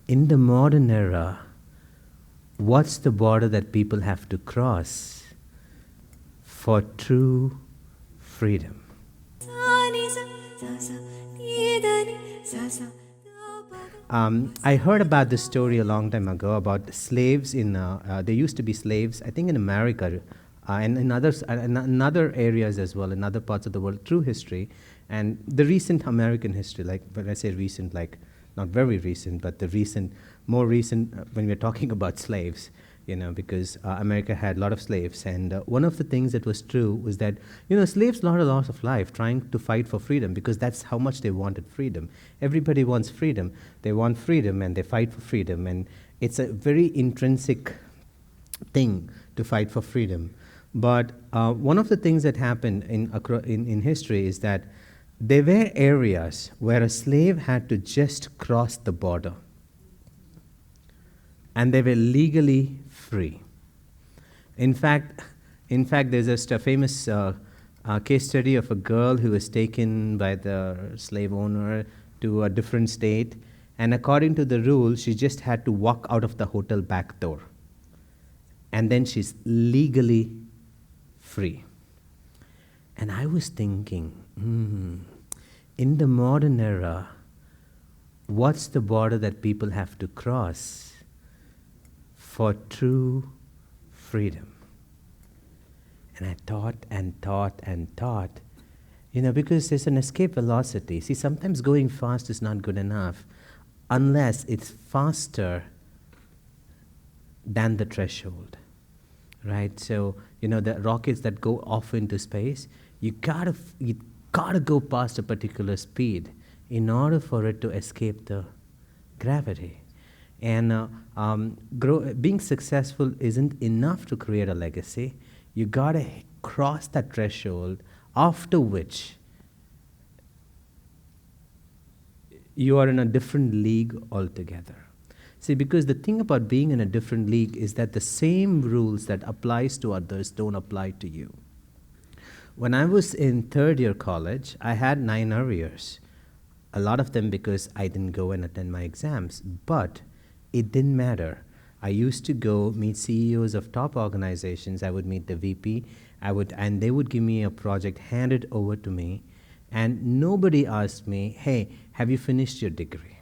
In the modern era, what's the border that people have to cross for true freedom? I heard about this story a long time ago about slaves there used to be slaves, I think in America, and in other areas as well, in other parts of the world, through history. And the recent American history, like when I say recent, like not very recent, but the recent, more recent, when we're talking about slaves, because America had a lot of slaves. And one of the things that was true was that, slaves lost a lot of life trying to fight for freedom because that's how much they wanted freedom. Everybody wants freedom. They want freedom and they fight for freedom. And it's a very intrinsic thing to fight for freedom. But one of the things that happened in history is that there were areas where a slave had to just cross the border and they were legally free. In fact, there's just a famous case study of a girl who was taken by the slave owner to a different state, and according to the rules, she just had to walk out of the hotel back door, and then she's legally free. And I was thinking, in the modern era, what's the border that people have to cross for true freedom? And I thought and thought and thought, because there's an escape velocity. See, sometimes going fast is not good enough unless it's faster than the threshold, right? So, the rockets that go off into space, you gotta go past a particular speed in order for it to escape the gravity. And being successful isn't enough to create a legacy. You gotta cross that threshold, after which you are in a different league altogether. See, because the thing about being in a different league is that the same rules that applies to others don't apply to you. When I was in third year college, I had 9 arrears. A lot of them because I didn't go and attend my exams, but it didn't matter. I used to go meet CEOs of top organizations. I would meet the VP, and they would give me a project handed over to me, and nobody asked me, hey, have you finished your degree?